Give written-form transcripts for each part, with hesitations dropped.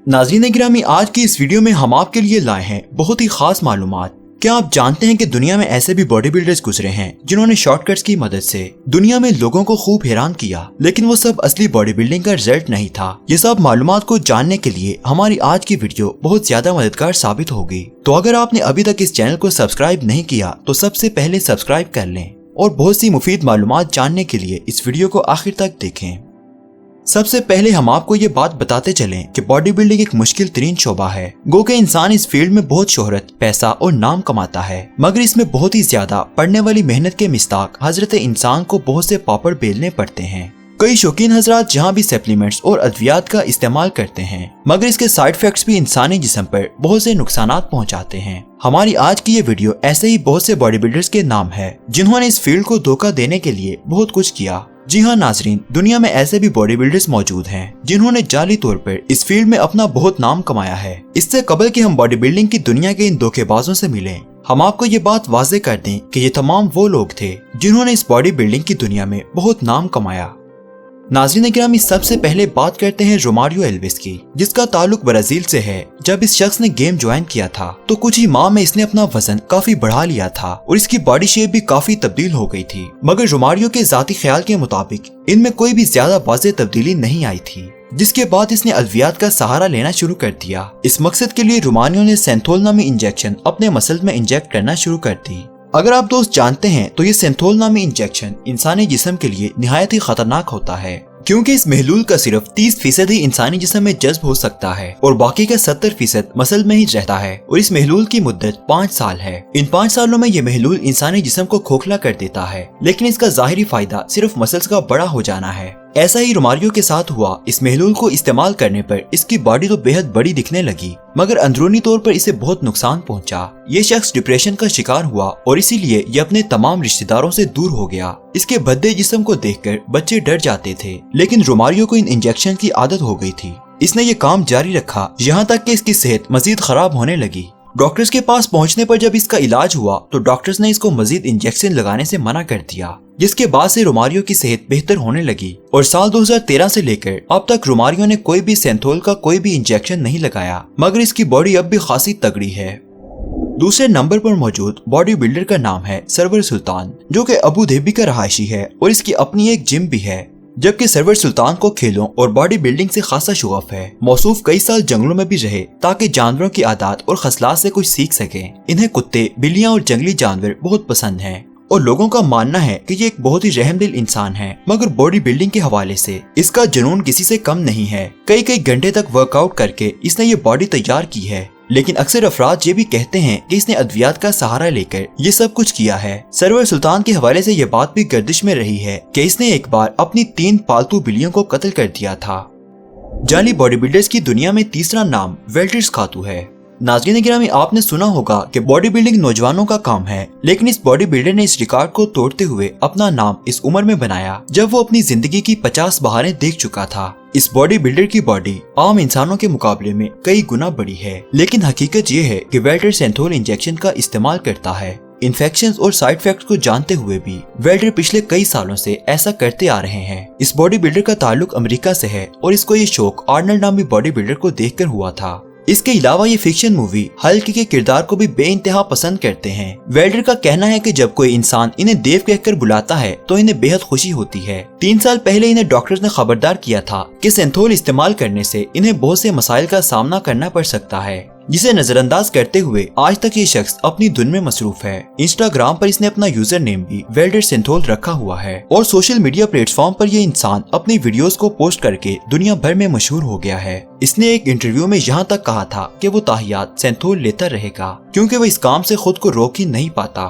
नाज़रीन गिरामी, आज की इस वीडियो में हम आपके लिए लाए हैं बहुत ही खास मालूमात। क्या आप जानते हैं कि दुनिया में ऐसे भी बॉडी बिल्डर्स गुजरे हैं जिन्होंने शॉर्टकट्स की मदद से दुनिया में लोगों को खूब हैरान किया, लेकिन वो सब असली बॉडी बिल्डिंग का रिजल्ट नहीं था। ये सब मालूमात को जानने के लिए हमारी आज की वीडियो बहुत ज्यादा मददगार साबित होगी। तो अगर आपने अभी तक इस चैनल को सब्सक्राइब नहीं किया तो सबसे पहले सब्सक्राइब कर लें और बहुत सी मुफीद मालूमात जानने के लिए इस वीडियो को आखिर तक देखें। सबसे पहले हम आपको ये बात बताते चलें कि बॉडी बिल्डिंग एक मुश्किल तरीन शोबा है। गो के इंसान इस फील्ड में बहुत शोहरत, पैसा और नाम कमाता है, मगर इसमें बहुत ही ज्यादा पढ़ने वाली मेहनत के मिस्ताक हजरत इंसान को बहुत से पापड़ बेलने पड़ते हैं। कई शौकीन हजरात जहाँ भी सप्लीमेंट्स और अद्वियात का इस्तेमाल करते हैं, मगर इसके साइड इफेक्ट्स भी इंसानी जिस्म पर बहुत से नुकसानात पहुँचाते हैं। हमारी आज की ये वीडियो ऐसे ही बहुत से बॉडी बिल्डर्स के नाम है जिन्होंने इस फील्ड को धोखा देने के लिए बहुत कुछ किया। जी हाँ नाजरीन, दुनिया में ऐसे भी बॉडी बिल्डर्स मौजूद हैं जिन्होंने जाली तौर पर इस फील्ड में अपना बहुत नाम कमाया है। इससे कबल कि हम बॉडी बिल्डिंग की दुनिया के इन धोखेबाजों से मिलें, हम आपको ये बात वाज़ेह कर दें कि ये तमाम वो लोग थे जिन्होंने इस बॉडी बिल्डिंग की दुनिया में बहुत नाम कमाया। नाज़रीन गिरामी, सबसे पहले बात करते हैं रोमारियो एल्विस की, जिसका ताल्लुक ब्राजील से है। जब इस शख्स ने गेम ज्वाइन किया था तो कुछ ही माह में इसने अपना वजन काफी बढ़ा लिया था और इसकी बॉडी शेप भी काफी तब्दील हो गई थी। मगर रोमारियो के जाती ख्याल के मुताबिक इनमें कोई भी ज्यादा वाज़ेह तब्दीली नहीं आई थी, जिसके बाद इसने अद्वियात का सहारा लेना शुरू कर दिया। इस मकसद के लिए रोमारियो ने सेंथोल नामी इंजेक्शन अपने मसल में इंजेक्ट करना शुरू कर दी। अगर आप दोस्त जानते हैं तो ये सेंथोल नामी इंजेक्शन इंसानी जिस्म के लिए निहायत ही खतरनाक होता है, क्योंकि इस महलूल का सिर्फ 30% ही इंसानी जिस्म में जज्ब हो सकता है और बाकी का 70% मसल में ही रहता है और इस महलूल की मुद्दत 5 साल है। इन 5 सालों में ये महलूल इंसानी जिस्म को खोखला कर देता है, लेकिन इसका जाहिरी फायदा सिर्फ मसल्स का बड़ा हो जाना है। ऐसा ही रोमारियो के साथ हुआ। इस महलूल को इस्तेमाल करने पर इसकी बॉडी तो बेहद बड़ी दिखने लगी, मगर अंदरूनी तौर पर इसे बहुत नुकसान पहुंचा। ये शख्स डिप्रेशन का शिकार हुआ और इसीलिए ये अपने तमाम रिश्तेदारों से दूर हो गया। इसके भद्दे जिस्म को देखकर बच्चे डर जाते थे, लेकिन रोमारियो को इन इंजेक्शन की आदत हो गई थी। इसने ये काम जारी रखा यहाँ तक कि इसकी सेहत मजीद खराब होने लगी। डॉक्टर्स के पास पहुंचने पर जब इसका इलाज हुआ तो डॉक्टर्स ने इसको मजीद इंजेक्शन लगाने से मना कर दिया, जिसके बाद से रोमारियो की सेहत बेहतर होने लगी और साल 2013 से लेकर अब तक रोमारियो ने कोई भी सेंथोल का कोई भी इंजेक्शन नहीं लगाया, मगर इसकी बॉडी अब भी खासी तगड़ी है। दूसरे नंबर पर मौजूद बॉडी बिल्डर का नाम है सरवर सुल्तान, जो कि अबू धाबी का रहायशी है और इसकी अपनी एक जिम भी है। जबकि सरवर सुल्तान को खेलों और बॉडी बिल्डिंग से खासा शौक है। मौसूफ कई साल जंगलों में भी रहे ताकि जानवरों की आदत और खसलात से कुछ सीख सके। इन्हें कुत्ते, बिल्लियां और जंगली जानवर बहुत पसंद हैं और लोगों का मानना है कि ये एक बहुत ही रहमदिल इंसान है, मगर बॉडी बिल्डिंग के हवाले से इसका जुनून किसी से कम नहीं है। कई घंटे तक वर्कआउट करके इसने ये बॉडी तैयार की है, लेकिन अक्सर अफराद ये भी कहते हैं कि इसने अद्वियात का सहारा लेकर ये सब कुछ किया है। सरवर सुल्तान के हवाले से ये बात भी गर्दिश में रही है कि इसने एक बार अपनी 3 पालतू बिल्लियों को कत्ल कर दिया था। जाली बॉडी बिल्डर्स की दुनिया में तीसरा नाम वेल्टर्स खातू है। नाज़रीन गिरामी, आपने सुना होगा कि बॉडी बिल्डिंग नौजवानों का काम है, लेकिन इस बॉडी बिल्डर ने इस रिकॉर्ड को तोड़ते हुए अपना नाम इस उम्र में बनाया जब वो अपनी जिंदगी की 50 बहारें देख चुका था। इस बॉडी बिल्डर की बॉडी आम इंसानों के मुकाबले में कई गुना बड़ी है, लेकिन हकीकत ये है कि वेल्टर सेंथोल इंजेक्शन का इस्तेमाल करता है। इन्फेक्शंस और साइड इफेक्ट्स को जानते हुए भी वेल्टर पिछले कई सालों से ऐसा करते आ रहे हैं। इस बॉडी बिल्डर का ताल्लुक अमेरिका से है और इसको ये शौक आर्नल्ड नामी बॉडी बिल्डर को देखकर हुआ था। इसके अलावा ये फिक्शन मूवी हल्क के किरदार को भी बेइंतहा पसंद करते हैं। वेल्डर का कहना है कि जब कोई इंसान इन्हें देव कहकर बुलाता है तो इन्हें बेहद खुशी होती है। 3 साल पहले इन्हें डॉक्टर्स ने खबरदार किया था कि सेंथोल इस्तेमाल करने से इन्हें बहुत से मसाइल का सामना करना पड़ सकता है, जिसे नजरअंदाज करते हुए आज तक ये शख्स अपनी धुन में मसरूफ है। इंस्टाग्राम पर इसने अपना यूजर नेम भी वेल्डर सेंथोल रखा हुआ है और सोशल मीडिया प्लेटफॉर्म पर ये इंसान अपनी वीडियोस को पोस्ट करके दुनिया भर में मशहूर हो गया है। इसने एक इंटरव्यू में यहाँ तक कहा था कि वो ताहियात सेंथोल लेता रहेगा क्योंकि वो इस काम से खुद को रोक ही नहीं पाता।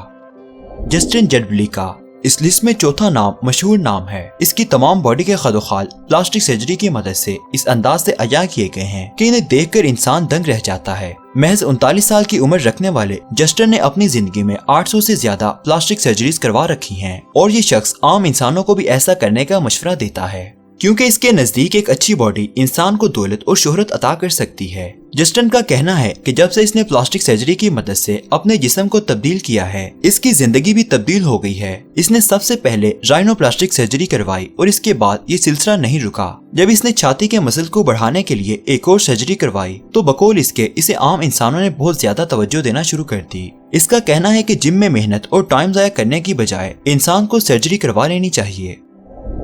जस्टिन जेडबली का इस लिस्ट में चौथा नाम मशहूर नाम है। इसकी तमाम बॉडी के खदोखाल प्लास्टिक सर्जरी की मदद से इस अंदाज से अया किए गए हैं कि इन्हें देखकर इंसान दंग रह जाता है। महज 39 साल की उम्र रखने वाले जस्टिन ने अपनी जिंदगी में 800 से ज्यादा प्लास्टिक सर्जरीज करवा रखी हैं और ये शख्स आम इंसानों को भी ऐसा करने का मशवरा देता है, क्योंकि इसके नजदीक एक अच्छी बॉडी इंसान को दौलत और शोहरत अता कर सकती है। जस्टिन का कहना है कि जब से इसने प्लास्टिक सर्जरी की मदद से अपने जिस्म को तब्दील किया है, इसकी जिंदगी भी तब्दील हो गई है। इसने सबसे पहले राइनोप्लास्टिक सर्जरी करवाई और इसके बाद ये सिलसिला नहीं रुका। जब इसने छाती के मसल को बढ़ाने के लिए एक और सर्जरी करवाई तो बकौल इसके इसे आम इंसानों ने बहुत ज्यादा तवज्जो देना शुरू कर दी। इसका कहना है कि जिम में मेहनत और टाइम जाया करने की बजाय इंसान को सर्जरी करवा लेनी चाहिए।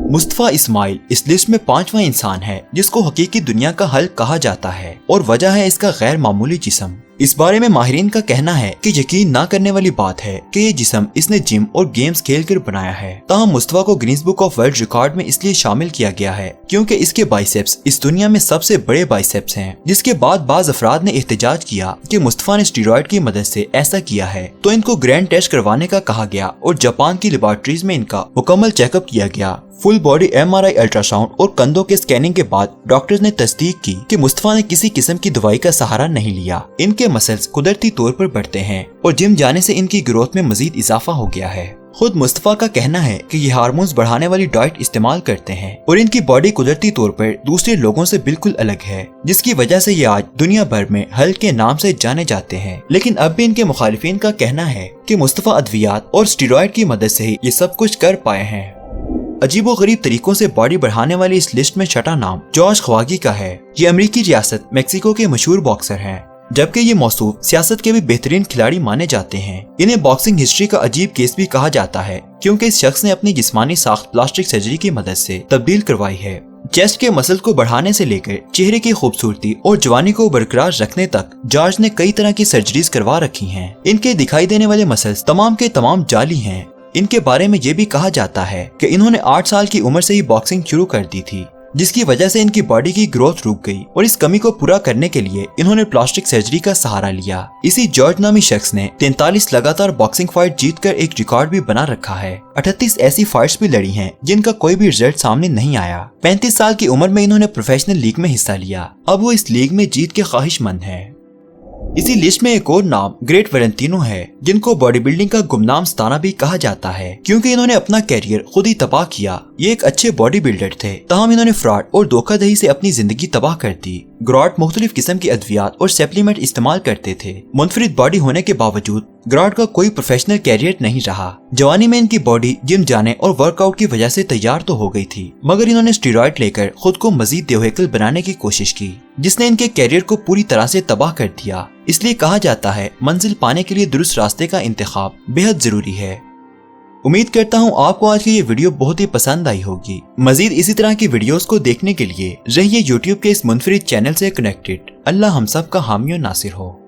मुस्तफा इस्माइल इस लिस्ट में 5वां इंसान है जिसको हकीकी दुनिया का हल्क कहा जाता है और वजह है इसका गैर मामूली जिस्म। इस बारे में माहिरीन का कहना है कि यकीन ना करने वाली बात है कि ये जिस्म इसने जिम और गेम्स खेल कर बनाया है। ताहम मुस्तफा को Guinness book of world record में इसलिए शामिल किया गया है क्योंकि इसके बाइसेप्स इस दुनिया में सबसे बड़े बाइसेप्स हैं। जिसके बाद बाज अफराद ने एहतजाज किया कि मुस्तफा ने स्टीरॉयड की मदद से ऐसा किया है, तो इनको ग्रैंड टेस्ट करवाने का कहा गया और जापान की लेबोरेटरीज में इनका मुकम्मल चेकअप किया गया। फुल बॉडी MRI अल्ट्रासाउंड और कंधों के स्कैनिंग के बाद डॉक्टर्स ने तस्दीक की कि मुस्तफा ने किसी किस्म की दवाई का सहारा नहीं लिया। इनके मसल्स कुदरती तौर पर बढ़ते हैं और जिम जाने से इनकी ग्रोथ में मजीद इजाफा हो गया है। खुद मुस्तफा का कहना है कि ये हार्मोन्स बढ़ाने वाली डाइट इस्तेमाल करते हैं और इनकी बॉडी कुदरती तौर पर दूसरे लोगों से बिल्कुल अलग है, जिसकी वजह से ये आज दुनिया भर में हल्क के नाम से जाने जाते हैं। लेकिन अब भी इनके मुखालिफिन का कहना है कि मुस्तफा अद्वियात और स्टीरॉयड की मदद से ही ये सब कुछ कर पाए हैं। अजीबोगरीब तरीकों से बॉडी बढ़ाने वाली इस लिस्ट में छठा नाम जॉर्ज ख्वागी का है। ये अमेरिकी रियासत मेक्सिको के मशहूर बॉक्सर हैं, जबकि ये मौसूफ सियासत के भी बेहतरीन खिलाड़ी माने जाते हैं। इन्हें बॉक्सिंग हिस्ट्री का अजीब केस भी कहा जाता है क्योंकि इस शख्स ने अपनी जिस्मानी साख्त प्लास्टिक सर्जरी की मदद से तब्दील करवाई है। चेस्ट के मसल को बढ़ाने से लेकर चेहरे की खूबसूरती और जवानी को बरकरार रखने तक जॉर्ज ने कई तरह की सर्जरीज करवा रखी हैं। इनके दिखाई देने वाले मसल्स तमाम के तमाम जाली हैं। इनके बारे में ये भी कहा जाता है कि इन्होंने 8 साल की उम्र से ही बॉक्सिंग शुरू कर दी थी, जिसकी वजह से इनकी बॉडी की ग्रोथ रुक गई और इस कमी को पूरा करने के लिए इन्होंने प्लास्टिक सर्जरी का सहारा लिया। इसी जॉर्ज नामी शख्स ने 43 लगातार बॉक्सिंग फाइट जीतकर एक रिकॉर्ड भी बना रखा है। 38 ऐसी फाइट्स भी लड़ी हैं जिनका कोई भी रिजल्ट सामने नहीं आया। 35 साल की उम्र में इन्होंने प्रोफेशनल लीग में हिस्सा लिया। अब वो इस लीग में जीत के ख्वाहिशमंद है। इसी लिस्ट में एक और नाम ग्रेट वैलेंटिनो है, जिनको बॉडी बिल्डिंग का गुमनाम स्ताना भी कहा जाता है क्योंकि इन्होंने अपना कैरियर खुद ही तबाह किया। ये एक अच्छे बॉडी बिल्डर थे, ताहम इन्होंने फ्रॉड और धोखाधड़ी से अपनी जिंदगी तबाह कर दी। ग्रॉट मुख्तलिफ किस्म की अद्वियात और सप्लीमेंट इस्तेमाल करते थे। मुनफरिद बॉडी होने के बावजूद ग्रॉट का कोई प्रोफेशनल कैरियर नहीं रहा। जवानी में इनकी बॉडी जिम जाने और वर्कआउट की वजह से तैयार तो हो गई थी, मगर इन्होंने स्टीरॉयड लेकर खुद को मजीद देवहकल बनाने की कोशिश की, जिसने इनके कैरियर को पूरी तरह से तबाह कर दिया। इसलिए कहा जाता है मंजिल पाने के लिए दुरुस्त रास्ते का इंतखाब बेहद जरूरी है। उम्मीद करता हूँ आपको आज की ये वीडियो बहुत ही पसंद आई होगी। मजीद इसी तरह की वीडियोस को देखने के लिए रहिए यूट्यूब के इस मुनफरिद चैनल से कनेक्टेड। अल्लाह हम सब का हामी और नासिर हो।